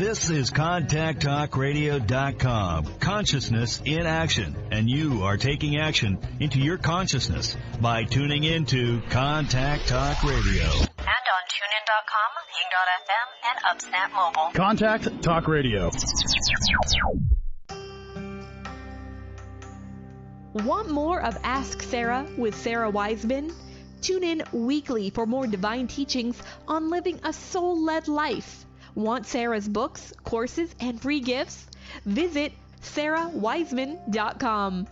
This is ContactTalkRadio.com. Consciousness in action. And you are taking action into your consciousness by tuning into Contact Talk Radio. And on TuneIn.com, Ping.fm, and UpSnap Mobile. Contact Talk Radio. Want more of Ask Sarah with Sarah Wiseman? Tune in weekly for more divine teachings on living a soul-led life. Want Sarah's books, courses, and free gifts? Visit sarahwiseman.com.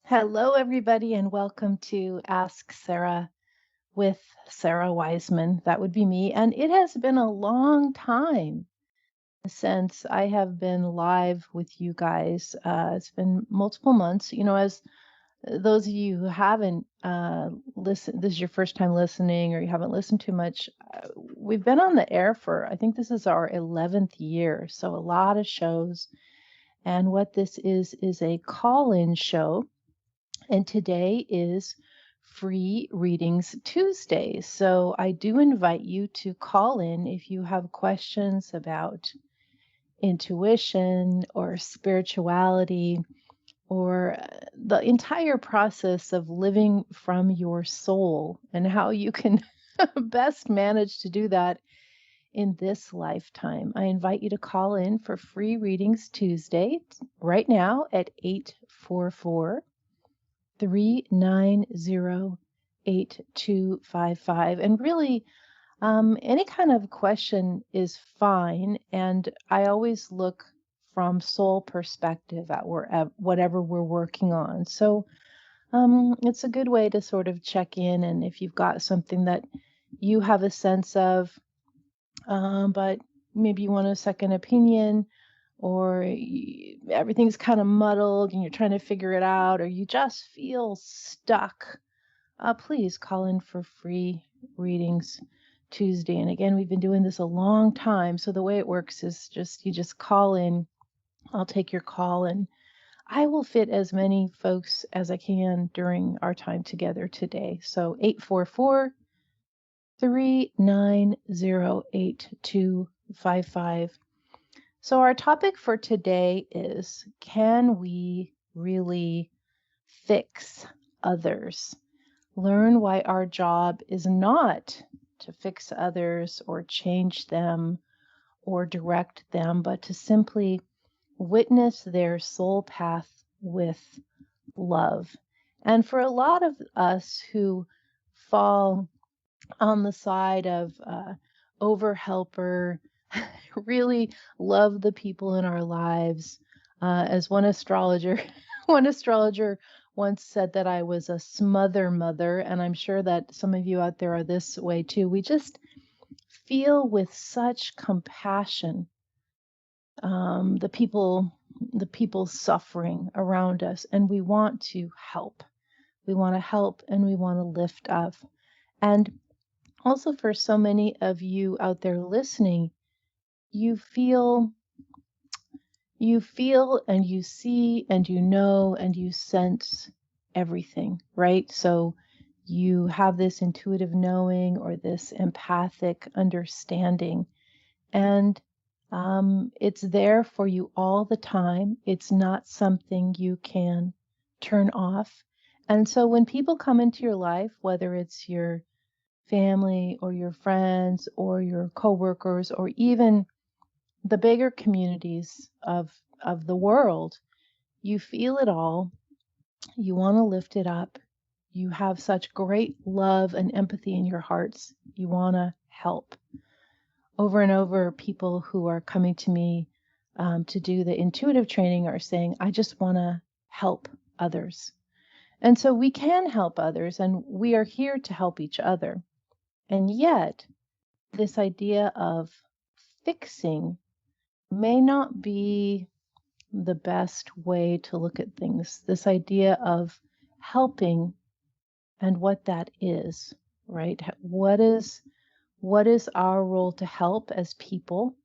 Hello, everybody, and welcome to Ask Sarah with Sarah Wiseman. That would be me. And it has been a long time since I have been live with you guys. It's been multiple months. You know, as those of you who haven't listened, this is your first time listening or you haven't listened too much, we've been on the air for, I think this is our 11th year. So a lot of shows. And what this is a call-in show. And today is Free Readings Tuesday. So I do invite you to call in if you have questions about intuition or spirituality or the entire process of living from your soul and how you can best manage to do that in this lifetime. I invite you to call in for Free Readings Tuesday right now at 844-390-8255. And really, any kind of question is fine. And I always look from soul perspective at whatever we're working on. So it's a good way to sort of check in. And if you've got something that you have a sense of, but maybe you want a second opinion, or everything's kind of muddled and you're trying to figure it out, or you just feel stuck, please call in for Free Readings Tuesday. And again, we've been doing this a long time. So the way it works is you just call in. I'll take your call and I will fit as many folks as I can during our time together today. So 844-390-8255. So our topic for today is, can we really fix others? Learn why our job is not to fix others or change them or direct them, but to simply witness their soul path with love. And for a lot of us who fall on the side of over-helper, really love the people in our lives. As one astrologer once said that I was a smother mother, and I'm sure that some of you out there are this way too. We just feel with such compassion the people suffering around us, and we want to help. We want to help and we want to lift up. And also for so many of you out there listening, you feel and you see and you know and you sense everything, right? So you have this intuitive knowing or this empathic understanding, and it's there for you all the time. It's not something you can turn off. And so when people come into your life, whether it's your family or your friends or your coworkers or even the bigger communities of the world, you feel it all. You want to lift it up. You have such great love and empathy in your hearts. You want to help. Over and over, people who are coming to me to do the intuitive training are saying, I just want to help others. And so we can help others, and we are here to help each other. And yet, this idea of fixing may not be the best way to look at things. This idea of helping and what that is, right? What is our role to help as people?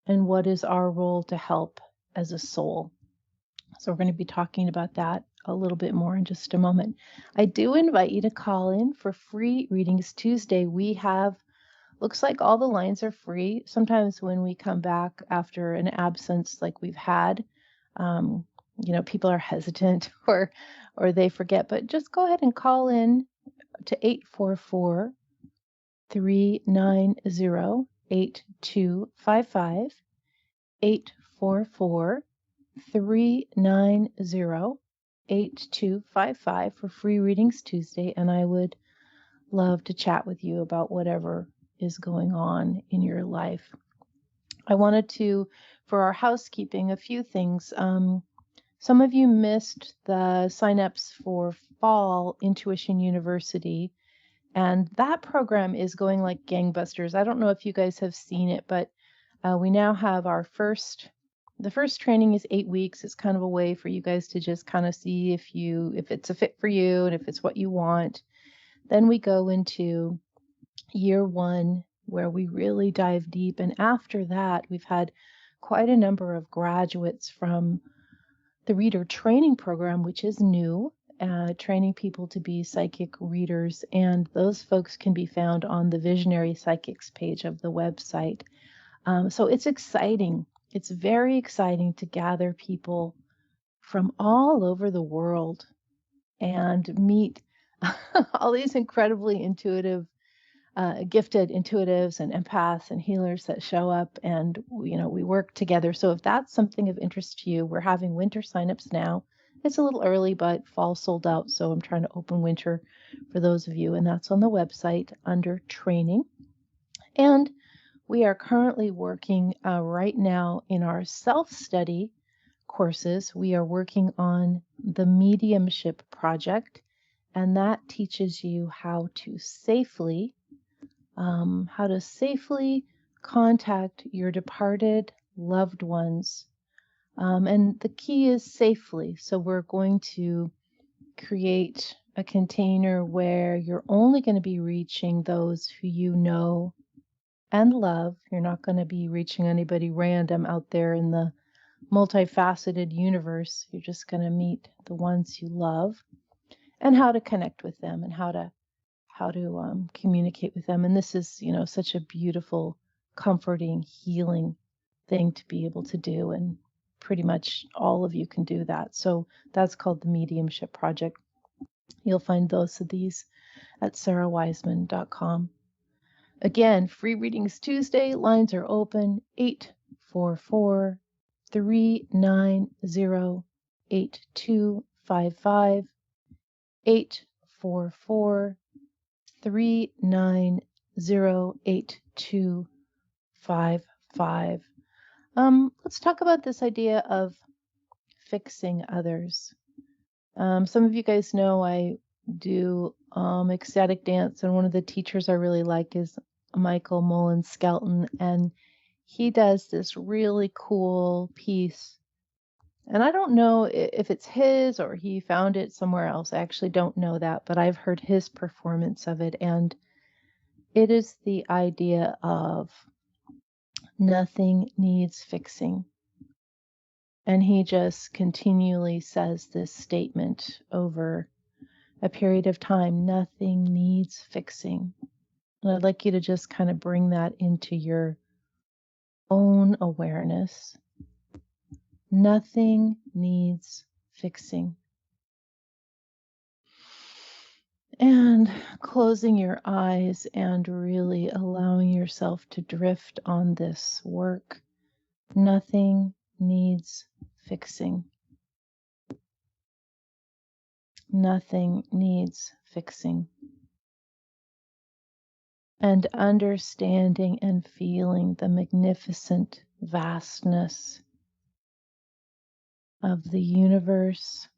And what is our role to help as a soul? So we're going to be talking about that a little bit more in just a moment. I do invite you to call in for free readings Tuesday. We have, looks like all the lines are free. Sometimes when we come back after an absence like we've had, people are hesitant or they forget, but just go ahead and call in to 844-390-8255, 844-390-8255 for free readings Tuesday, and I would love to chat with you about whatever is going on in your life. I wanted to, for our housekeeping, a few things. Some of you missed the signups for Fall Intuition University, and that program is going like gangbusters. I don't know if you guys have seen it, but we now have the first training is 8 weeks. It's kind of a way for you guys to just kind of see if it's a fit for you and if it's what you want. Then we go into year 1 where we really dive deep. And after that, we've had quite a number of graduates from the reader training program, which is new, training people to be psychic readers. And those folks can be found on the Visionary Psychics page of the website. So it's exciting. It's very exciting to gather people from all over the world and meet all these incredibly intuitive, gifted intuitives and empaths and healers that show up, and we work together. So if that's something of interest to you, we're having winter signups now. It's a little early, but fall sold out, so I'm trying to open winter for those of you, and that's on the website under training. And we are currently working right now in our self-study courses. We are working on the Mediumship Project, and that teaches you how to safely contact your departed loved ones. And the key is safely. So we're going to create a container where you're only going to be reaching those who you know and love. You're not going to be reaching anybody random out there in the multifaceted universe. You're just going to meet the ones you love, and how to connect with them and how to communicate with them. And this is, such a beautiful, comforting, healing thing to be able to do. And pretty much all of you can do that. So that's called the Mediumship Project. You'll find those of these at sarahwiseman.com. Again, free readings Tuesday. Lines are open. 844-390-8255. 844-390-8255. Let's talk about this idea of fixing others. Some of you guys know I do ecstatic dance, and one of the teachers I really like is Michael Mullins Skelton, and he does this really cool piece. And I don't know if it's his or he found it somewhere else. I actually don't know that, but I've heard his performance of it, and it is the idea of nothing needs fixing. And he just continually says this statement over a period of time: nothing needs fixing. And I'd like you to just kind of bring that into your own awareness. Nothing needs fixing. And closing your eyes and really allowing yourself to drift on this work. Nothing needs fixing. Nothing needs fixing. And understanding and feeling the magnificent vastness of the universe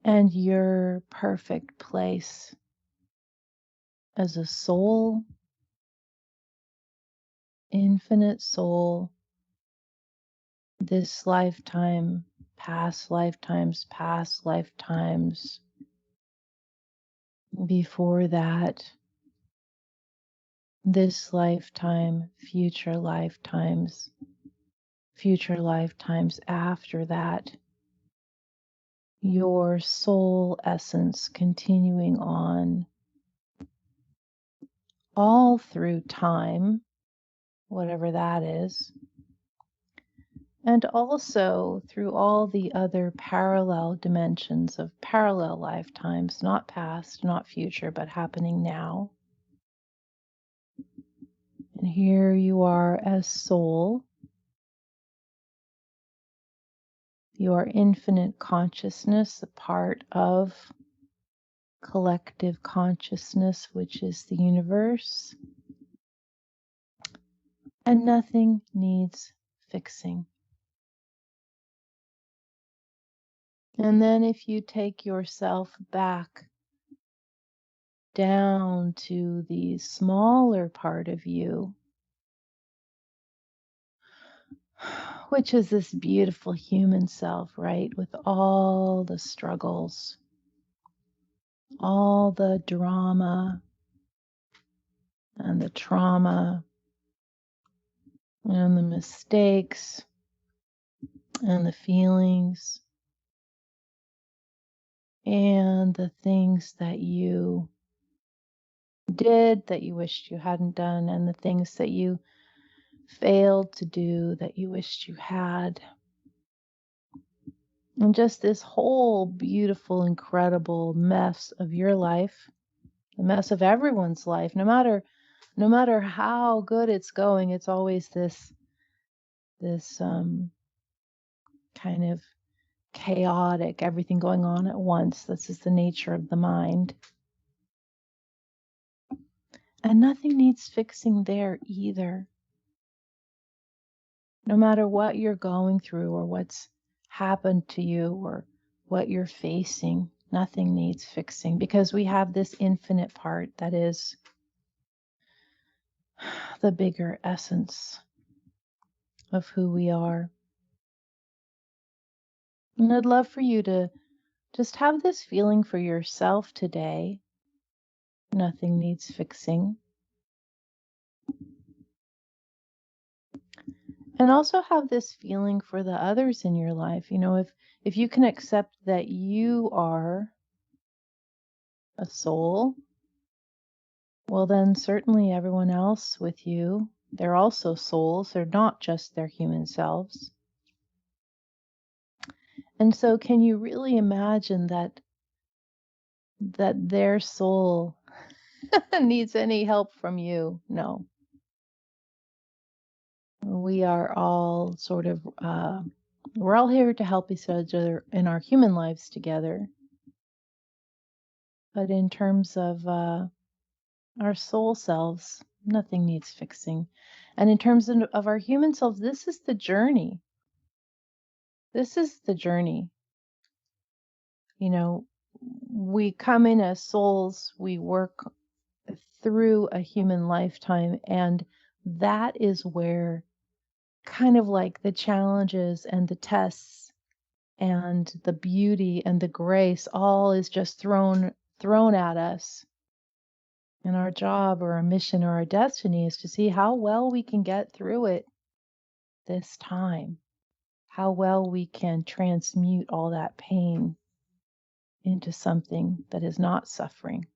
and your perfect place as a soul, infinite soul, this lifetime, past lifetimes, before that, this lifetime, future lifetimes after that, your soul essence continuing on all through time, whatever that is, and also through all the other parallel dimensions of parallel lifetimes, not past, not future, but happening now. And here you are as soul. You are infinite consciousness, a part of collective consciousness, which is the universe. And nothing needs fixing. And then if you take yourself back down to the smaller part of you, which is this beautiful human self, right? With all the struggles, all the drama and the trauma and the mistakes and the feelings and the things that you did that you wished you hadn't done, and the things that you failed to do that you wished you had. And just this whole beautiful, incredible mess of your life, the mess of everyone's life, no matter how good it's going, it's always this kind of chaotic, everything going on at once. This is the nature of the mind. And nothing needs fixing there either. No matter what you're going through or what's happened to you or what you're facing, nothing needs fixing, because we have this infinite part that is the bigger essence of who we are. And I'd love for you to just have this feeling for yourself today. Nothing needs fixing. And also have this feeling for the others in your life. You know, if you can accept that you are a soul, well, then certainly everyone else with you, they're also souls. They're not just their human selves. And so can you really imagine that their soul needs any help from you? No. We are all sort of, we're all here to help each other in our human lives together. But in terms of our soul selves, nothing needs fixing. And in terms of our human selves, this is the journey. This is the journey. You know, we come in as souls, we work through a human lifetime, and that is where kind of like the challenges and the tests and the beauty and the grace all is just thrown at us. And our job or our mission or our destiny is to see how well we can get through it this time, how well we can transmute all that pain into something that is not suffering.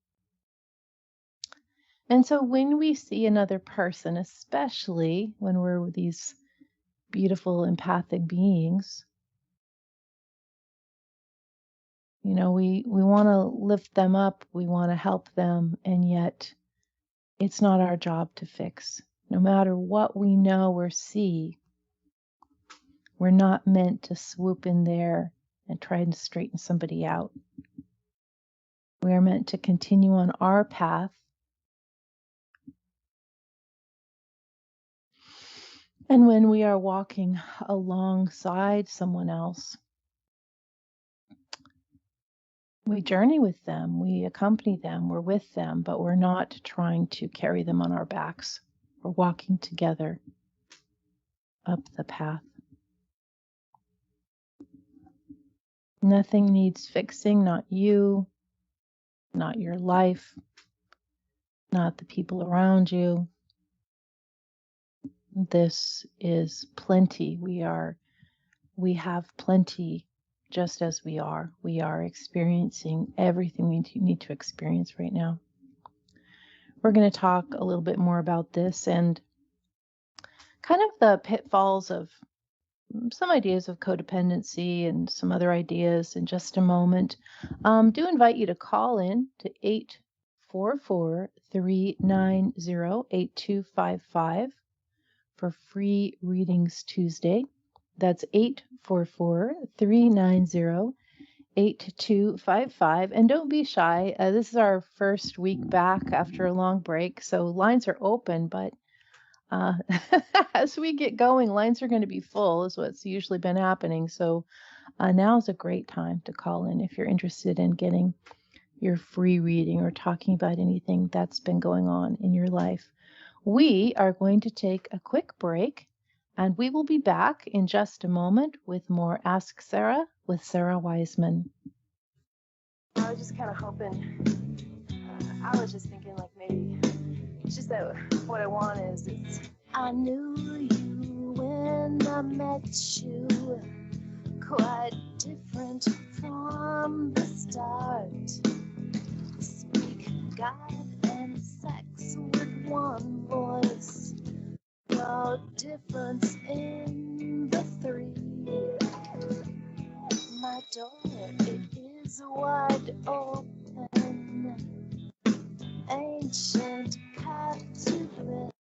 And so when we see another person, especially when we're these beautiful empathic beings, you know, we want to lift them up, we want to help them, and yet it's not our job to fix. No matter what we know or see, we're not meant to swoop in there and trying to straighten somebody out. We are meant to continue on our path. And when we are walking alongside someone else, we journey with them, we accompany them, we're with them, but we're not trying to carry them on our backs. We're walking together up the path. Nothing needs fixing, not you, not your life, not the people around you. This is plenty. We have plenty just as we are. We are experiencing everything we need to experience right now. We're going to talk a little bit more about this and kind of the pitfalls of some ideas of codependency and some other ideas in just a moment. Do invite you to call in to 844-390-8255 for free readings Tuesday. That's 844-390-8255. And don't be shy. This is our first week back after a long break, so lines are open, but as we get going, lines are going to be full, is what's usually been happening. So now is a great time to call in if you're interested in getting your free reading or talking about anything that's been going on in your life. We are going to take a quick break, and we will be back in just a moment with more Ask Sarah with Sarah Wiseman. I was just kind of hoping, I was just thinking like maybe, it's just that what I want is I knew you when I met you, quite different from the start. Speak God and sex with one voice, no difference in the three. My door, it is wide open, ancient captive.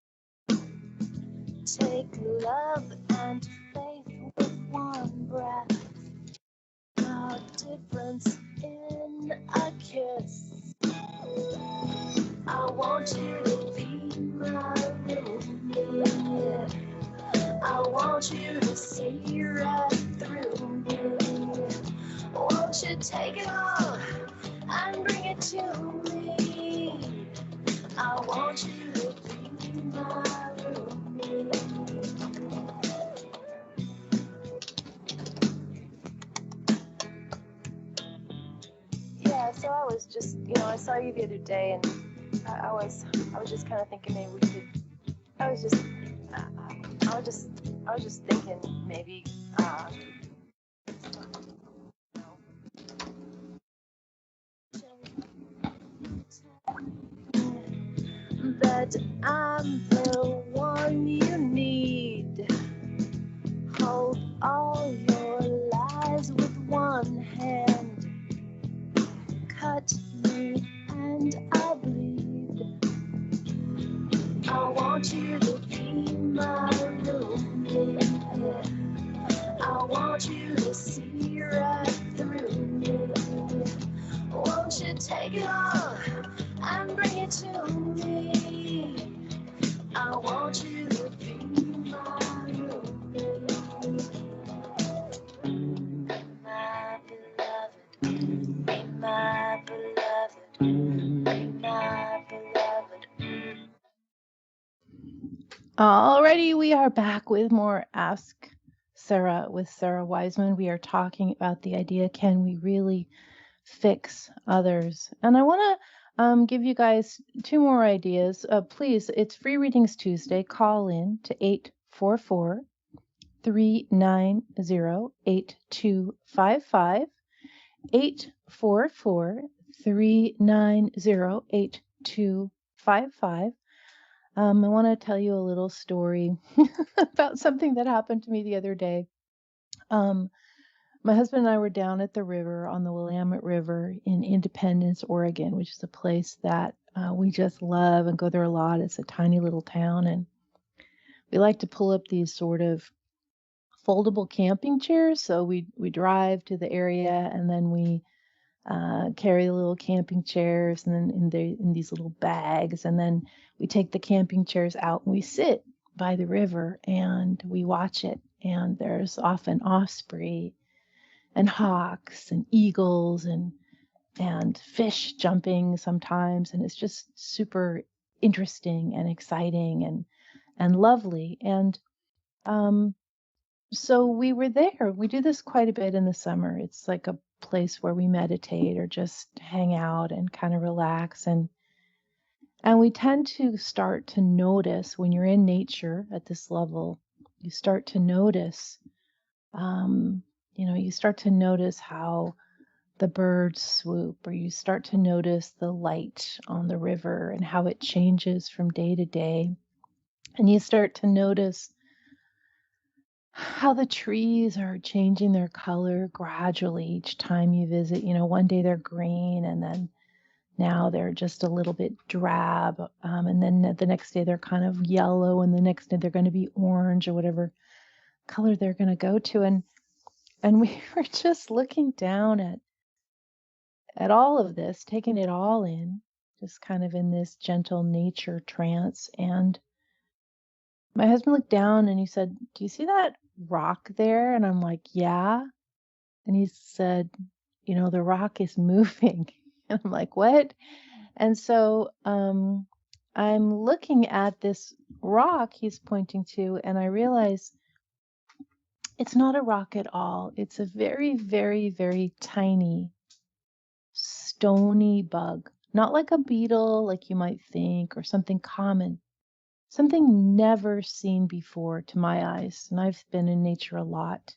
Take love and faith with one breath, no difference in a kiss. I want you to be my roommate. I want you to see right through me. Won't you take it all and bring it to me? I want you to be my roommate. Yeah, so I was just, I saw you the other day, and I was just kind of thinking maybe we could. I was just thinking maybe. That I'm the one you need. Hold all your lies with one hand. Cut me and I bleed. I want you to be my roommate. I want you to see right through me. Won't you take it all and bring it to me? I want you to be my roommate. My beloved, be my beloved, be my beloved. Alrighty, we are back with more Ask Sarah with Sarah Wiseman. We are talking about the idea, can we really fix others? And I want to give you guys two more ideas. Please, it's Free Readings Tuesday. Call in to 844-390-8255. 844-390-8255. I want to tell you a little story about something that happened to me the other day. My husband and I were down at the river on the Willamette River in Independence, Oregon, which is a place that we just love and go there a lot. It's a tiny little town, and we like to pull up these sort of foldable camping chairs. So we drive to the area, and then we carry the little camping chairs, and then in these little bags, and then we take the camping chairs out and we sit by the river and we watch it. And there's often osprey and hawks and eagles and fish jumping sometimes, and it's just super interesting and exciting and lovely. And so we were there. We do this quite a bit in the summer. It's like a place where we meditate or just hang out and kind of relax. And we tend to start to notice when you're in nature at this level, you start to notice, you start to notice how the birds swoop, or you start to notice the light on the river and how it changes from day to day. And you start to notice how the trees are changing their color gradually each time you visit. One day they're green, and then now they're just a little bit drab. And then the next day they're kind of yellow, and the next day they're going to be orange, or whatever color they're going to go to. And we were just looking down at all of this, taking it all in, just kind of in this gentle nature trance. And my husband looked down and he said, "Do you see that rock there?" And I'm like, "Yeah." And he said, "The rock is moving." And I'm like, "What?" And so I'm looking at this rock he's pointing to, and I realize it's not a rock at all. It's a very, very, very tiny, stony bug. Not like a beetle, like you might think, or something common. Something never seen before to my eyes, and I've been in nature a lot.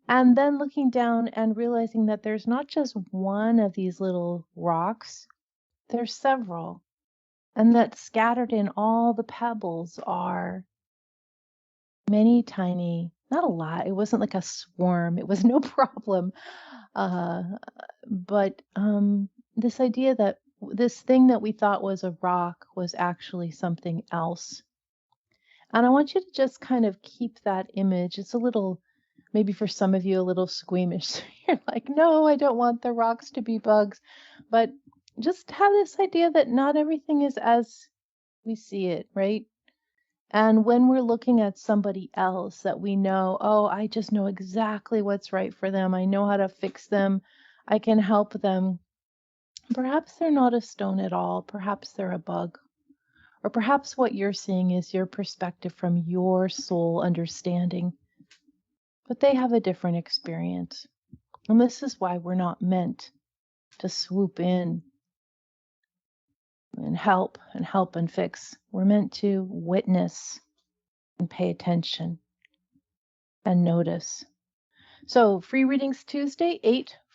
And then looking down and realizing that there's not just one of these little rocks, there's several. And that scattered in all the pebbles are many tiny, not a lot, it wasn't like a swarm, it was no problem. But this idea that this thing that we thought was a rock was actually something else. And I want you to just kind of keep that image. It's a little, maybe for some of you, a little squeamish. You're like, "No, I don't want the rocks to be bugs." But just have this idea that not everything is as we see it, right? And when we're looking at somebody else that we know, "Oh, I just know exactly what's right for them. I know how to fix them. I can help them." Perhaps they're not a stone at all. Perhaps they're a bug. Or perhaps what you're seeing is your perspective from your soul understanding. But they have a different experience. And this is why we're not meant to swoop in and help and fix. We're meant to witness and pay attention and notice. So free readings Tuesday,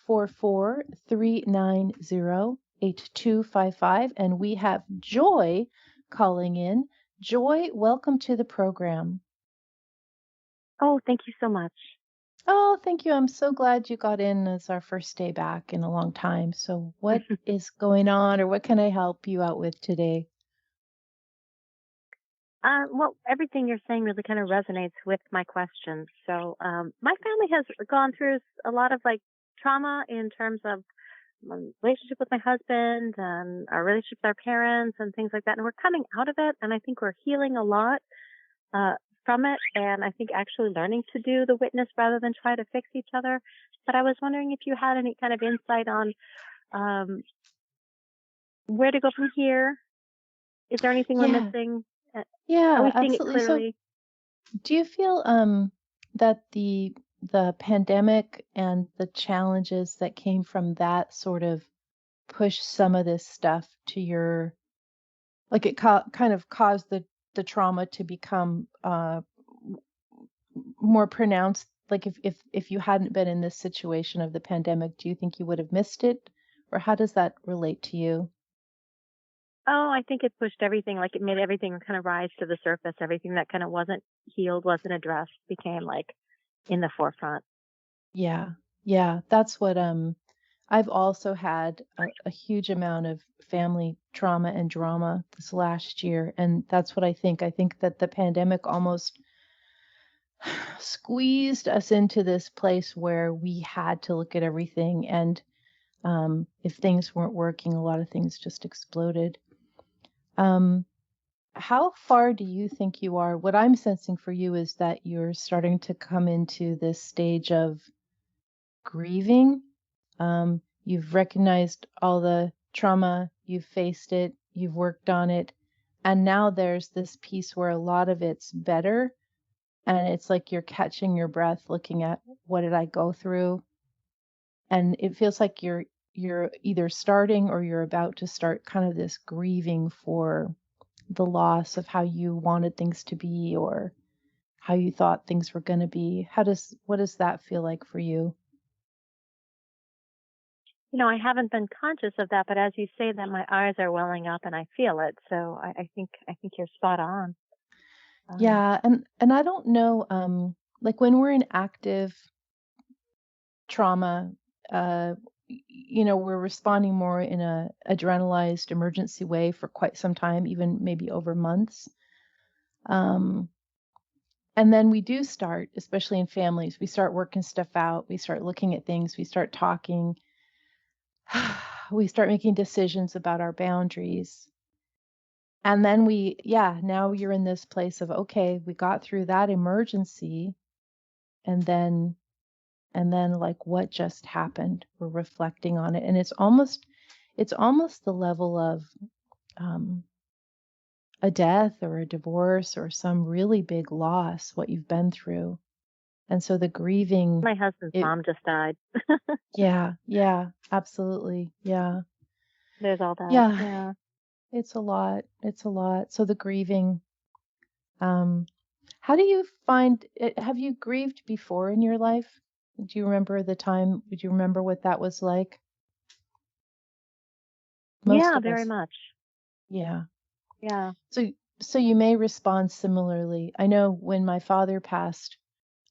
844-390-8255. And we have Joy calling in. Joy, welcome to the program. Oh, thank you so much. Oh, thank you. I'm so glad you got in. It's our first day back in a long time. So what is going on, or what can I help you out with today? Well, everything you're saying really kind of resonates with my questions. So, my family has gone through a lot of trauma in terms of my relationship with my husband and our relationship with our parents and things like that. And we're coming out of it. And I think we're healing a lot, from it. And I think actually learning to do the witness rather than try to fix each other. But I was wondering if you had any kind of insight on, where to go from here. Is there anything we're missing? Yeah, Are we seeing absolutely. it clearly? So do you feel that the pandemic and the challenges that came from that sort of push some of this stuff to your, like it kind of caused the trauma to become more pronounced? Like if you hadn't been in this situation of the pandemic, do you think you would have missed it? Or how does that relate to you? Oh, I think it pushed everything, it made everything kind of rise to the surface. Everything that kind of wasn't healed, wasn't addressed, became in the forefront. Yeah. That's what I've also had a huge amount of family trauma and drama this last year, and that's what I think. I think that the pandemic almost squeezed us into this place where we had to look at everything. And if things weren't working, a lot of things just exploded. How far do you think you are? What I'm sensing for you is that you're starting to come into this stage of grieving. You've recognized all the trauma, you've faced it, you've worked on it, and now there's this piece where a lot of it's better, and it's like you're catching your breath, looking at what did I go through, and it feels like you're either starting or you're about to start kind of this grieving for the loss of how you wanted things to be or how you thought things were going to be. What does that feel like for you? I haven't been conscious of that, but as you say that, my eyes are welling up and I feel it. So I think you're spot on. Yeah, and I don't know, like when we're in active trauma, we're responding more in a adrenalized emergency way for quite some time, even maybe over months. And then we do start, especially in families, we start working stuff out, we start looking at things, we start talking, we start making decisions about our boundaries. And then now you're in this place of, okay, we got through that emergency, and then like what just happened? We're reflecting on it, and it's almost the level of a death or a divorce or some really big loss, what you've been through. And so the grieving, My husband's mom just died. yeah, absolutely. Yeah. There's all that. Yeah. Yeah. It's a lot. It's a lot. So the grieving, how do you find it? Have you grieved before in your life? Do you remember the time? Do you remember what that was like? Most Yeah, of very us. much. Yeah. Yeah. So you may respond similarly. I know when my father passed,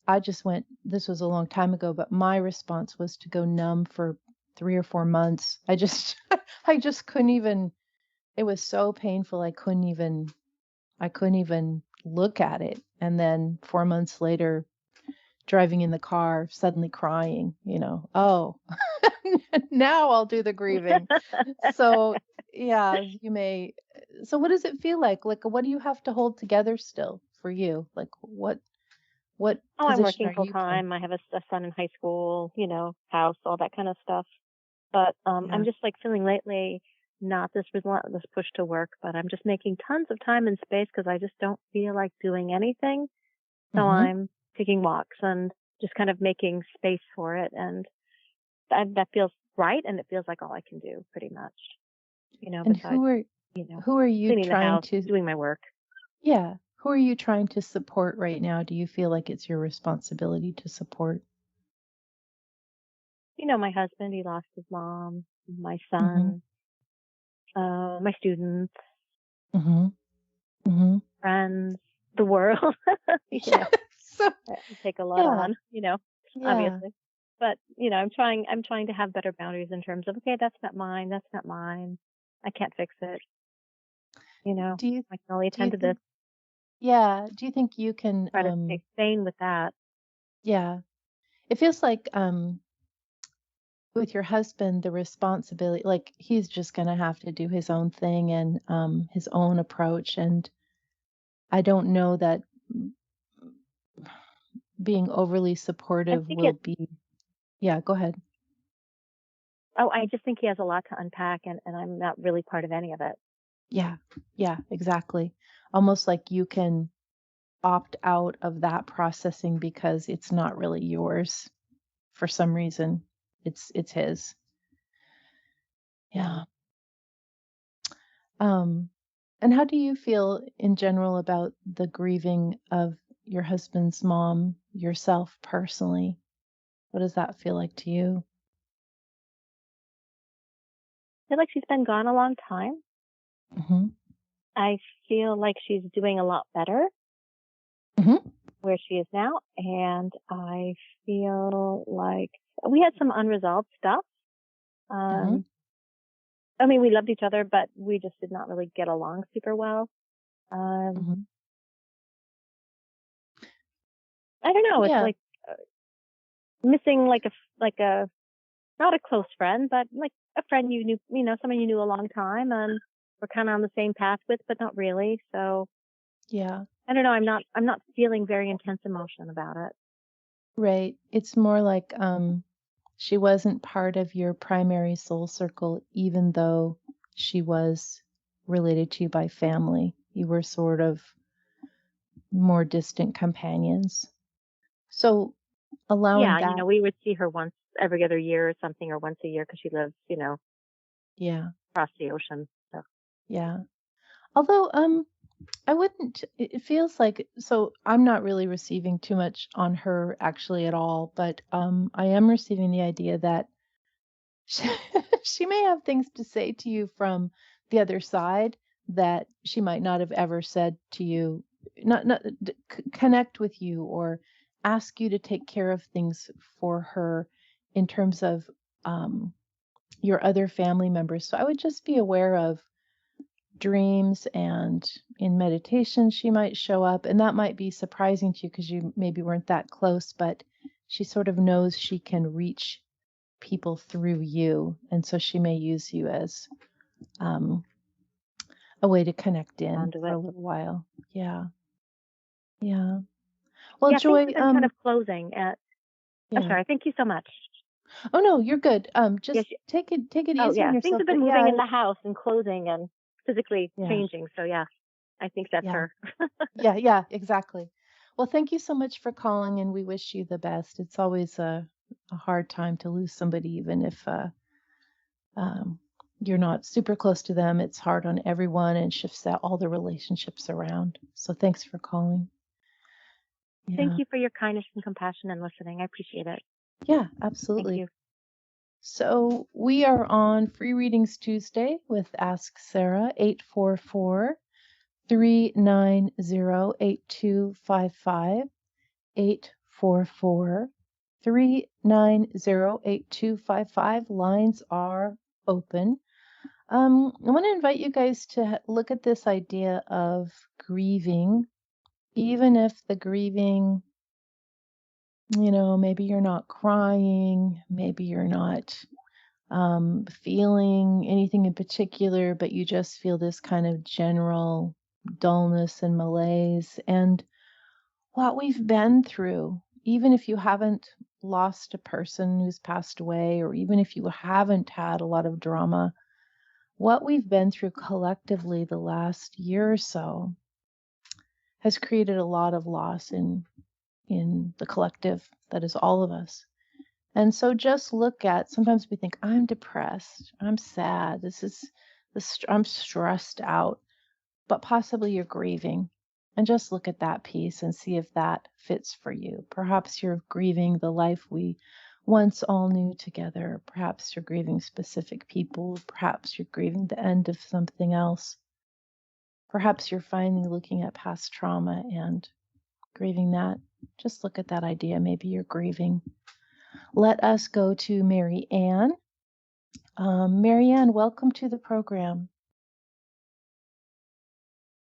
this was a long time ago, but my response was to go numb for 3 or 4 months. I just I just couldn't even, it was so painful. I couldn't even look at it. And then 4 months later, driving in the car, suddenly crying, oh, now I'll do the grieving. So, yeah, so what does it feel like? Like, what do you have to hold together still for you? Like, what I'm position working are full you playing? time. I have a son in high school, house, all that kind of stuff. But Yeah. I'm just like feeling lately not this relentless push to work, but I'm just making tons of time and space because I just don't feel like doing anything. So Mm-hmm. I'm taking walks and just kind of making space for it. And that feels right. And it feels like all I can do pretty much, And besides, who are you cleaning the trying house, to, doing my work. yeah, who are you trying to support right now? Do you feel like it's your responsibility to support? My husband, he lost his mom, my Mm-hmm. son, my students, Mm-hmm. Mm-hmm. friends, the world. Yeah. So, I take a lot yeah. on, Yeah. obviously. But, I'm trying to have better boundaries in terms of, okay, that's not mine. That's not mine. I can't fix it. Do you I can only do you attend to this, think Yeah, do you think you can try to stay sane with that. yeah. It feels like with your husband the responsibility, like he's just going to have to do his own thing and his own approach, and I don't know that being overly I supportive think will be. Yeah, go ahead. I just think he has a lot to unpack and I'm not really part of any of it. Yeah. Yeah, exactly. Almost like you can opt out of that processing because it's not really yours for some reason. It's his. Yeah. Um, and how do you feel in general about the grieving of your husband's mom, yourself personally? What does that feel like to you? I feel like she's been gone a long time. Hmm. I feel like she's doing a lot better Hmm. where she is now. And I feel like we had some unresolved stuff. Hmm. I mean, we loved each other, but we just did not really get along super well. Hmm. I don't know. It's Yeah. like missing like a not a close friend, but like a friend you knew, someone you knew a long time, and we're kind of on the same path with, but not really. So Yeah. I don't know. I'm not feeling very intense emotion about it. Right. It's more like she wasn't part of your primary soul circle, even though she was related to you by family. You were sort of more distant companions. So allowing Yeah, that, we would see her once every other year or something, or once a year because she lives, yeah, across the ocean. So yeah. Although I wouldn't, it feels like, so I'm not really receiving too much on her actually at all, but I am receiving the idea that she, she may have things to say to you from the other side that she might not have ever said to you, connect with you or ask you to take care of things for her in terms of um, your other family members. So I would just be aware of dreams, and in meditation she might show up, and that might be surprising to you because you maybe weren't that close, but she sort of knows she can reach people through you, and so she may use you as um, a way to connect in onto for it. a little while. Yeah, yeah. Well, Yeah, things Joy, have been kind of closing. I'm yeah. sorry. Thank you so much. Oh no, you're good. Yes. Just take it Oh easy on yeah, things yourself. have But been moving yeah, in the house and closing and physically yeah, changing. So yeah, I think that's yeah, her. yeah, exactly. Well, thank you so much for calling, and we wish you the best. It's always a hard time to lose somebody, even if um, you're not super close to them. It's hard on everyone and shifts out all the relationships around. So thanks for calling. Thank Yeah, you for your kindness and compassion and listening. I appreciate it. yeah, Thank absolutely. you. So we are on Free Readings Tuesday with Ask Sarah, 844 390 8255, 844 390 8255. Lines are open. I want to invite you guys to look at this idea of grieving, even if the grieving, maybe you're not crying, maybe you're not feeling anything in particular, but you just feel this kind of general dullness and malaise. And what we've been through, even if you haven't lost a person who's passed away, or even if you haven't had a lot of drama, what we've been through collectively the last year or so has created a lot of loss in the collective that is all of us. And so just look at, sometimes we think, I'm depressed, I'm sad, I'm stressed out, but possibly you're grieving. And just look at that piece and see if that fits for you. Perhaps you're grieving the life we once all knew together. Perhaps you're grieving specific people. Perhaps you're grieving the end of something else. Perhaps you're finally looking at past trauma and grieving that. Just look at that idea. Maybe you're grieving. Let us go to Mary Ann. Mary Ann, welcome to the program.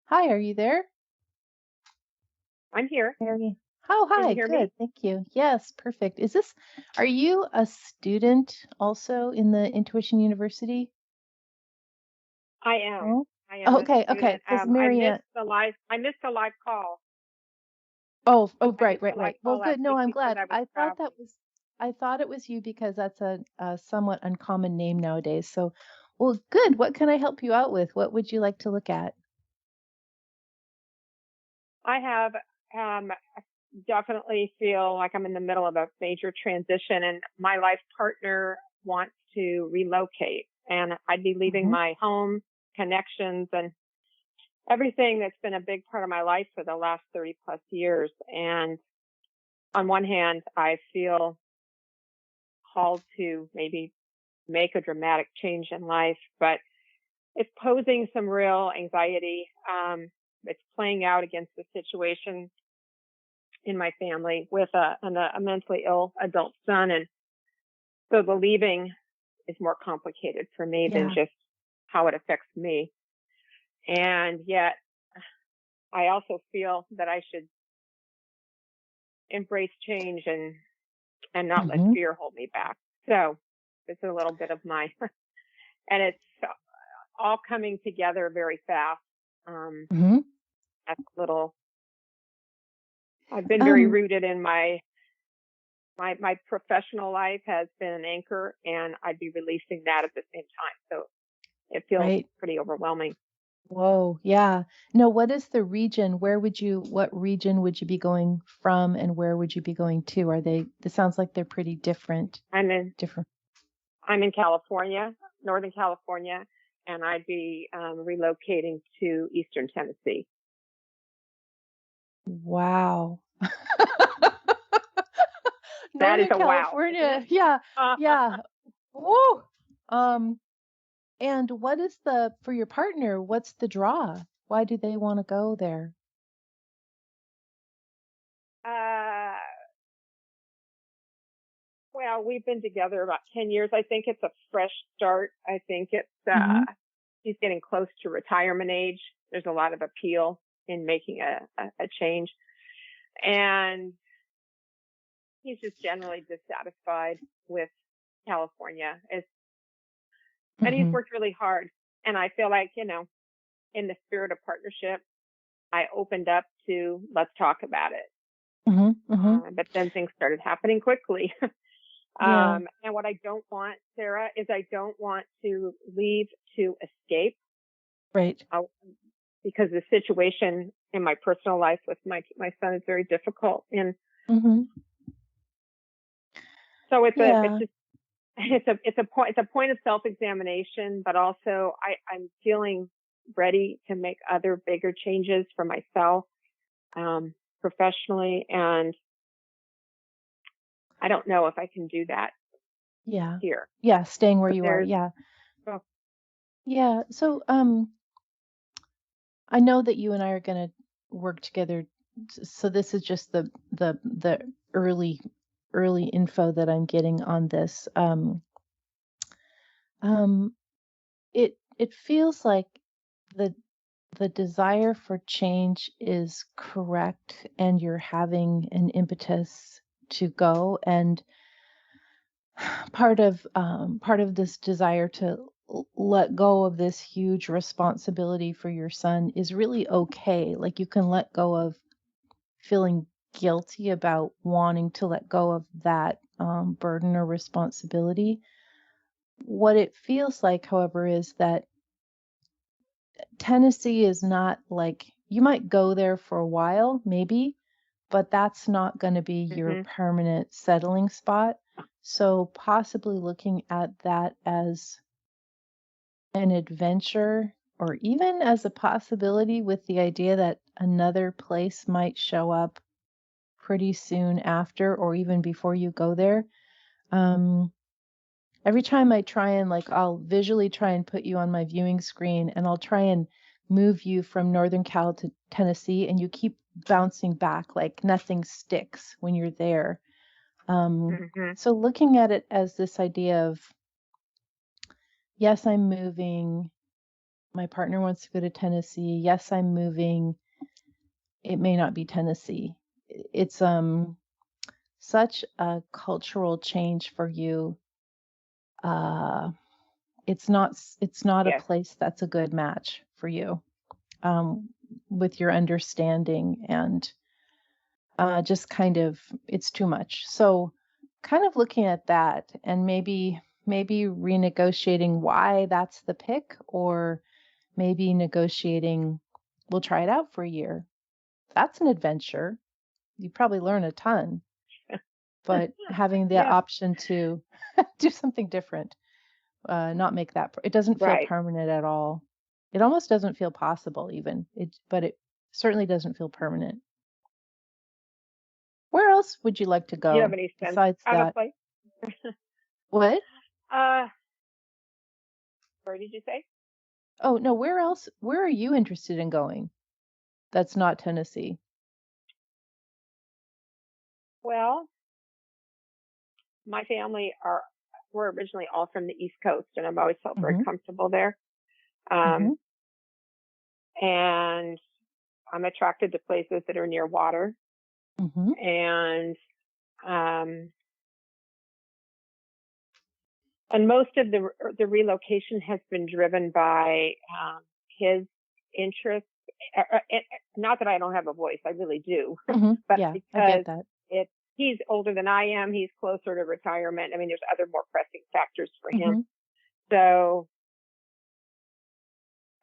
Hi, are you there? I'm here. Mary. Oh, Can you hi. hear me? Good. Thank you. Yes, perfect. Are you a student also in the Intuition University? I am. Oh, I am a okay. student. Because I Mary Ann. missed the live. I missed the live call. Oh, I right, missed the right, live right. Well, call good. last No, week I'm because glad. I was traveling. I thought it was you because that's a somewhat uncommon name nowadays. So, well, good. What can I help you out with? What would you like to look at? I have definitely feel like I'm in the middle of a major transition, and my life partner wants to relocate, and I'd be leaving Hmm. my home, connections, and everything that's been a big part of my life for the last 30 plus years. And on one hand, I feel called to maybe make a dramatic change in life, but it's posing some real anxiety. It's playing out against the situation in my family with a mentally ill adult son. And so the leaving is more complicated for me than Yeah. just how it affects me. And yet I also feel that I should embrace change and not let Mhm. fear hold me back. So it's a little bit of my, and it's all coming together very fast. Mhm. That's a little, I've been very Um, rooted in my professional life has been an anchor, and I'd be releasing that at the same time. So it feels right. pretty overwhelming. Whoa, yeah. No, what is the region? What region would you be going from and where would you be going to? It sounds like they're pretty different. I'm in Different. I'm in California, Northern California, and I'd be relocating to Eastern Tennessee. Wow. That is Northern a wow, isn't California. it? Yeah. Yeah. Whoa. Um, and what is for your partner, what's the draw? Why do they want to go there? Uh, well, we've been together about 10 years. I think it's a fresh start. I think Hmm. he's getting close to retirement age. There's a lot of appeal in making a change. And he's just generally dissatisfied with California. And he's Hmm. worked really hard. And I feel like, in the spirit of partnership, I opened up to let's talk about it. Hmm. Hmm. But then things started happening quickly. Yeah. And what I don't want, Sarah, is I don't want to leave to escape Right. because the situation in my personal life with my son is very difficult. And Hmm. so Yeah. it's a point of self-examination, but also I'm feeling ready to make other bigger changes for myself, professionally. And I don't know if I can do that Yeah. here, Yeah. Staying where but you are. there's, Yeah. oh, Yeah. So, I know that you and I are going to work together. So this is just the early info that I'm getting on this. Um, it feels like the the desire for change is correct, and you're having an impetus to go. And part of this desire to let go of this huge responsibility for your son is really okay. Like you can let go of feeling guilty about wanting to let go of that burden or responsibility. What it feels like, however, is that Tennessee is not like you might go there for a while, maybe, but that's not going to be your hmm permanent settling spot. So, possibly looking at that as an adventure or even as a possibility with the idea that another place might show up pretty soon after or even before you go there. Um, every time I try and I'll visually try and put you on my viewing screen and I'll try and move you from Northern Cal to Tennessee and you keep bouncing back like nothing sticks when you're there. Um, hmm so looking at it as this idea of, yes, I'm moving. My partner wants to go to Tennessee. Yes, I'm moving. It may not be Tennessee. It's such a cultural change for you. Uh, it's not a yes, place that's a good match for you, um, with your understanding and just kind of it's too much. So kind of looking at that and maybe renegotiating why that's the pick, or maybe negotiating we'll try it out for a year. That's an adventure. You probably learn a ton, but having the yeah, option to do something different, not make that, it doesn't feel right. permanent at all. It almost doesn't feel possible even. But it certainly doesn't feel permanent. Where else would you like to Do you have go any sense besides of a that? place? What? Uh, where did you say? Oh, no, where else? Where are you interested in going? That's not Tennessee. Well, my family were originally all from the East Coast, and I've always felt very Mhm. comfortable there. Um, Mhm. and I'm attracted to places that are near water. Mm-hmm. And most of the relocation has been driven by his interests. Not that I don't have a voice, I really do, Mm-hmm. but Yeah, I because get that. he's older than I am, he's closer to retirement. I mean, there's other more pressing factors for Mm-hmm. him. So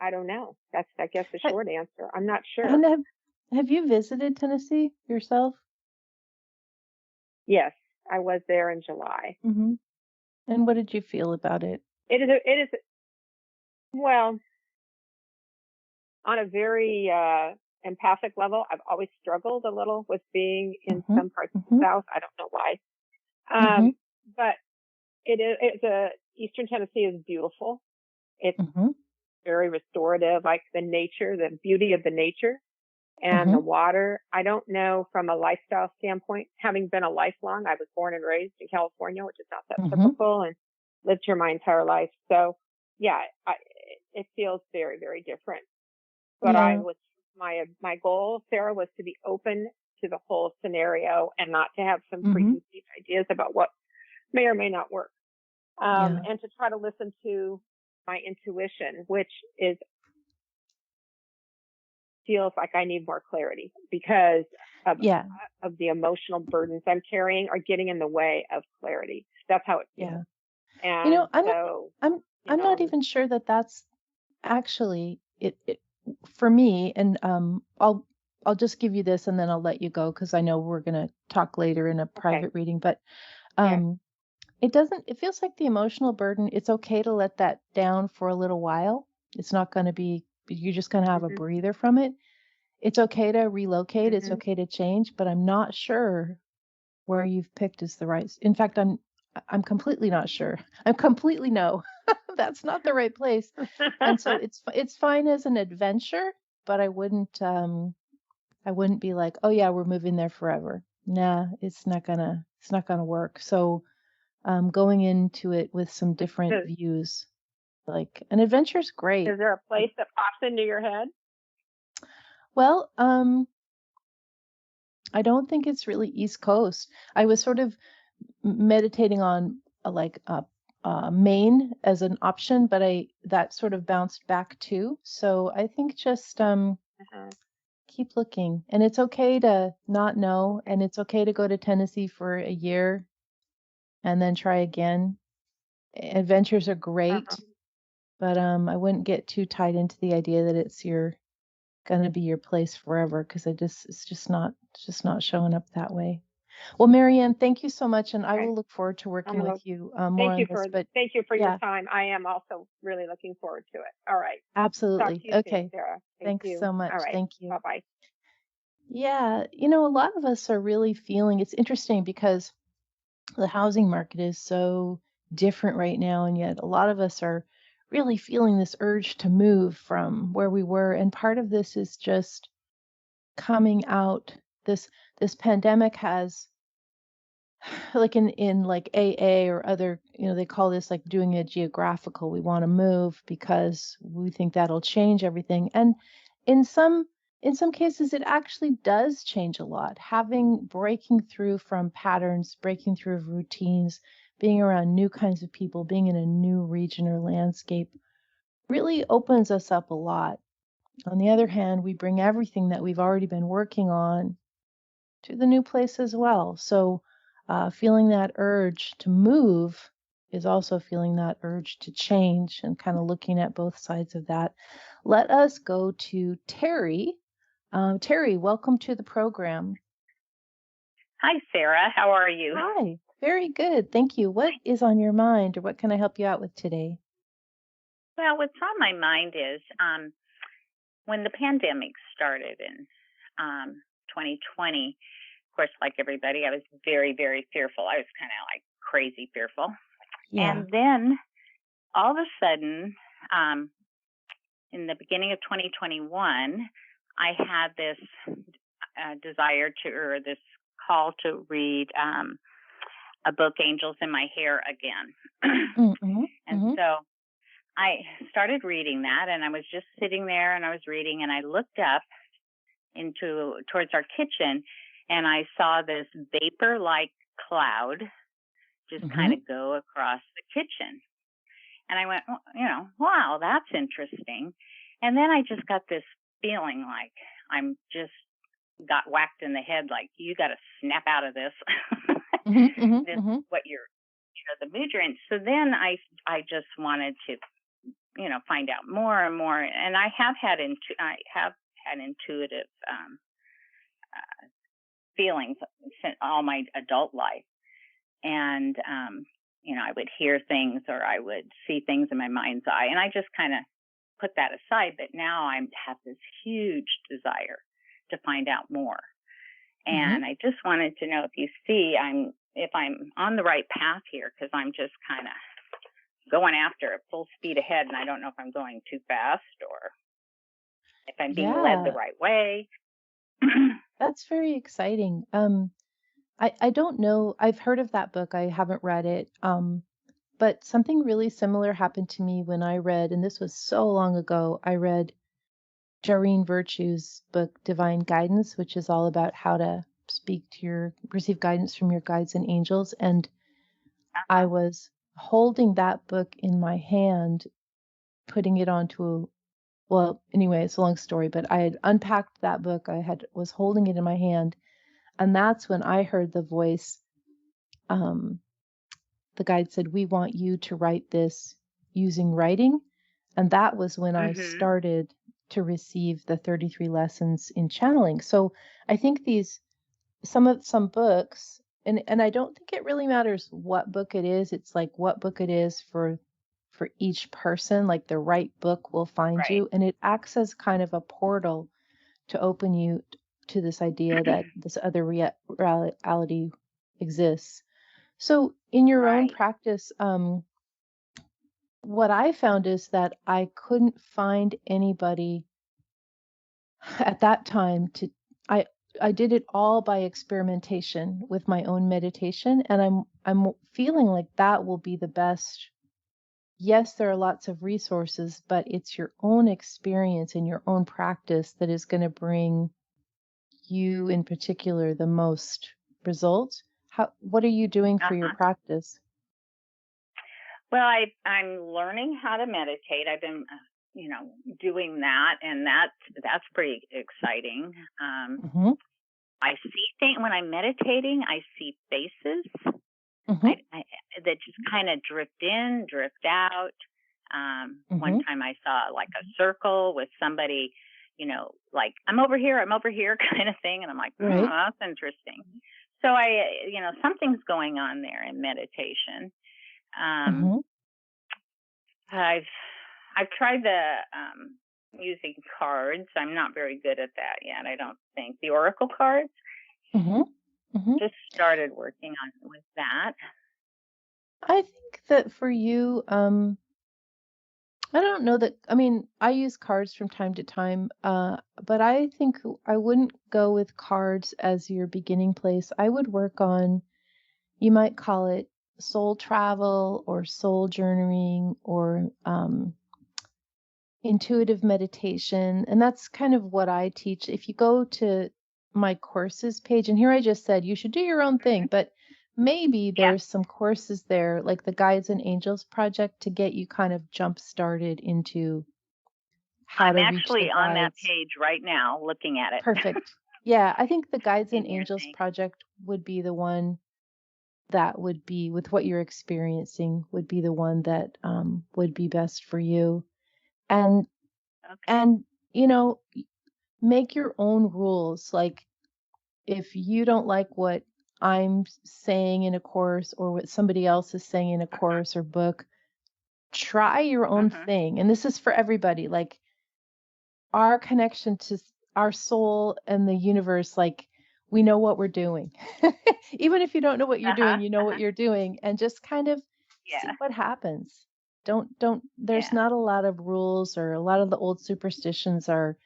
I don't know. That's, I guess, the Ha- short answer. I'm not sure. And have you visited Tennessee yourself? Yes, I was there in July. Mm-hmm. And what did you feel about it? It is, well, on a very empathic level, I've always struggled a little with being in Mm-hmm. some parts of Mm-hmm. the South. I don't know why. Mm-hmm. But Eastern Tennessee is beautiful. It's Mm-hmm. very restorative, like the nature, the beauty of the nature and the Mm-hmm. water. I don't know from a lifestyle standpoint, having been a lifelong, I was born and raised in California, which is not that Mm-hmm. typical, and lived here my entire life. So yeah, it feels very, very different. But Yeah. my goal, Sarah, was to be open to the whole scenario and not to have some Mm-hmm. preconceived ideas about what may or may not work. Yeah. And to try to listen to my intuition, which feels like I need more clarity because of Yeah. the emotional burdens I'm carrying are getting in the way of clarity. That's how it feels. Yeah. And I'm so, I'm not even sure that that's actually it for me. And I'll just give you this and then I'll let you go because I know we're gonna talk later in a okay. private reading. But Yeah. it feels like the emotional burden, it's okay to let that down for a little while. It's not gonna be, you're just gonna have a Mm-hmm. breather from it. It's okay to relocate, it's Mm-hmm. okay to change, but I'm not sure where you've picked is the right. In fact, I'm completely not sure. I'm completely no. That's not the right place. And so it's fine as an adventure, but I wouldn't be like, "Oh yeah, we're moving there forever." Nah, it's not gonna work. So going into it with some different views, like an adventure's great. Is there a place that pops into your head? Well, I don't think it's really East Coast. I was sort of meditating on Maine as an option, but that sort of bounced back too. So I think just keep looking, and it's okay to not know, and it's okay to go to Tennessee for a year and then try again. Adventures are great, but I wouldn't get too tied into the idea that it's gonna be your place forever because it's just not showing up that way. Well, Marianne, thank you so much, and I will look forward to working with you more on this. But thank you for yeah, your time. I am also really looking forward to it. All right. Talk absolutely. to you Okay. soon, Sarah. Thanks you. so much. All right. Thank you. Bye-bye. Yeah, a lot of us are really feeling it's interesting because the housing market is so different right now, and yet a lot of us are really feeling this urge to move from where we were. And part of this is just coming out. This pandemic has, like in like AA or other, they call this like doing a geographical. We want to move because we think that'll change everything. And in some cases it actually does change a lot. Breaking through from patterns, breaking through of routines, being around new kinds of people, being in a new region or landscape really opens us up a lot. On the other hand, we bring everything that we've already been working on to the new place as well. So feeling that urge to move is also feeling that urge to change and kind of looking at both sides of that. Let us go to Terry. Terry, welcome to the program. Hi, Sarah. How are you? Hi. Very good. Thank you. What is on your mind, or what can I help you out with today? Well, what's on my mind is when the pandemic started in 2020, of course, like everybody, I was very, very fearful. I was kind of like crazy fearful. Yeah. And then all of a sudden, in the beginning of 2021, I had this desire or this call to read a book, Angels in My Hair, again. Mm-hmm. And so I started reading that, and I was just sitting there and I was reading, and I looked up towards our kitchen, and I saw this vapor-like cloud just kind of go across the kitchen. And I went, wow, that's interesting. And then I just got this feeling like I'm just got whacked in the head, like, you got to snap out of this. This is what the mood you're in. So then I just wanted to, find out more and more. And I have had intuitive feelings all my adult life. And, I would hear things or I would see things in my mind's eye. And I just kind of put that aside. But now I have this huge desire to find out more. And I just wanted to know if I'm on the right path here, because I'm just kind of going after it full speed ahead. And I don't know if I'm going too fast or if I'm being led the right way. That's very exciting. I don't know. I've heard of that book. I haven't read it. But something really similar happened to me when I read, and this was so long ago, I read Jareen Virtue's book, Divine Guidance, which is all about how to receive guidance from your guides and angels. And I was holding that book in my hand, putting it onto anyway, it's a long story, but I had unpacked that book. Was holding it in my hand. And that's when I heard the voice. The guide said, "We want you to write this using writing." And that was when I started to receive the 33 lessons in channeling. So I think some books, and I don't think it really matters what book it is. It's like what book it is for each person. Like the right book will find you, and it acts as kind of a portal to open you to this idea that this other reality exists. So in your own practice, what I found is that I couldn't find anybody at that time I did it all by experimentation with my own meditation, and I'm feeling like that will be the best. Yes, there are lots of resources, but it's your own experience and your own practice that is going to bring you in particular the most results. What are you doing for your practice? Well, I'm learning how to meditate. I've been, doing that, and that's pretty exciting. I see things when I'm meditating. I see faces that just kind of drift in, drift out. One time I saw like a circle with somebody, like I'm over here kind of thing, and I'm like, that's interesting. So something's going on there in meditation. I've tried the using cards. I'm not very good at that yet. I don't think the oracle cards. Just started working with that. I think that for you, I don't know that. I mean, I use cards from time to time, but I think I wouldn't go with cards as your beginning place. I would work on, you might call it soul travel or soul journeying or intuitive meditation. And that's kind of what I teach. If you go to my courses page, and here I just said you should do your own thing, but maybe there's some courses there, like the Guides and Angels Project, to get you kind of jump started into how to reach the guides. I'm actually on that page right now looking at it. Perfect. Yeah, I think the Guides and Angels Project would be the one that would be, with what you're experiencing, would be the one that would be best for you. And make your own rules. Like if you don't like what I'm saying in a course or what somebody else is saying in a course or book, try your own thing. And this is for everybody. Like our connection to our soul and the universe, like we know what we're doing. Even if you don't know what you're doing, you know what you're doing, and just kind of see what happens. There's not a lot of rules, or a lot of the old superstitions are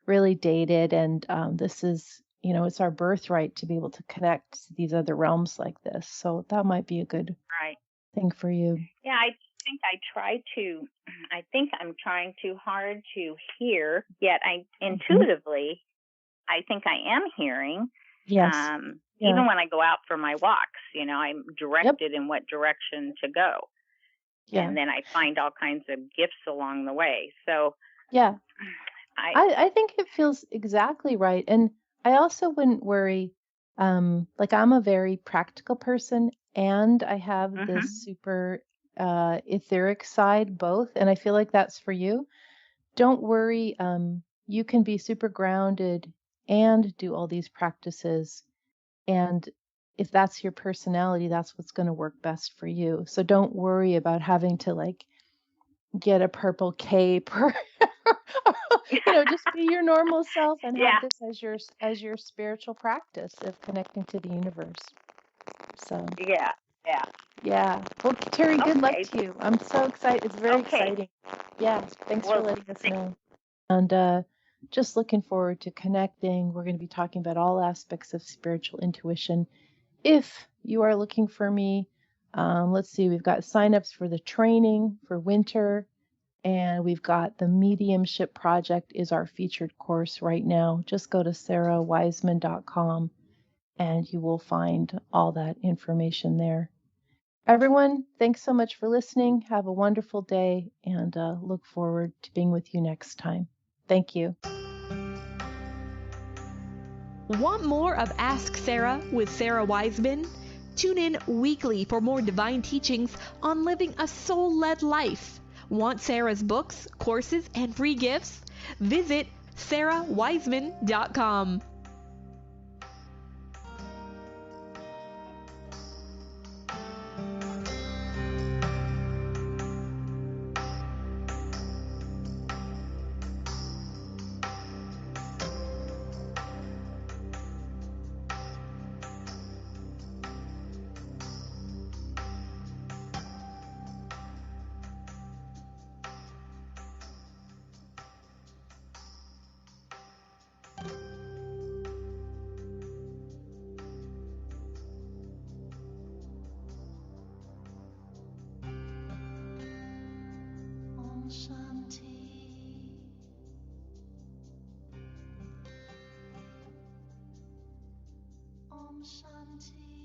really dated. And this is, it's our birthright to be able to connect to these other realms like this. So that might be a good thing for you. Yeah, I think I'm trying too hard to hear, yet I intuitively, I think I am hearing. Yes. Yeah. Even when I go out for my walks, you know, I'm Yep. directed in what direction to go. Yeah. And then I find all kinds of gifts along the way. So Yeah. I I think it feels exactly right. And I also wouldn't worry. Like I'm a very practical person and I have mhm. this super etheric side both. And I feel like that's for you. Don't worry. You can be super grounded and do all these practices. And if that's your personality, that's what's going to work best for you. So don't worry about having to like get a purple cape or just be your normal self and Yeah. have this as your spiritual practice of connecting to the universe. So Yeah. Yeah. yeah. Well, Terry, good luck Okay. to you. I'm so excited. It's very Okay. exciting. Yeah. Thanks for Well, letting us know. And just looking forward to connecting. We're going to be talking about all aspects of spiritual intuition. If you are looking for me, let's see, we've got signups for the training for winter. And we've got the Mediumship Project is our featured course right now. Just go to sarahwiseman.com and you will find all that information there. Everyone, thanks so much for listening. Have a wonderful day and look forward to being with you next time. Thank you. Want more of Ask Sarah with Sarah Wiseman? Tune in weekly for more divine teachings on living a soul-led life. Want Sarah's books, courses, and free gifts? Visit sarahwiseman.com. Om Shanti. Om Shanti.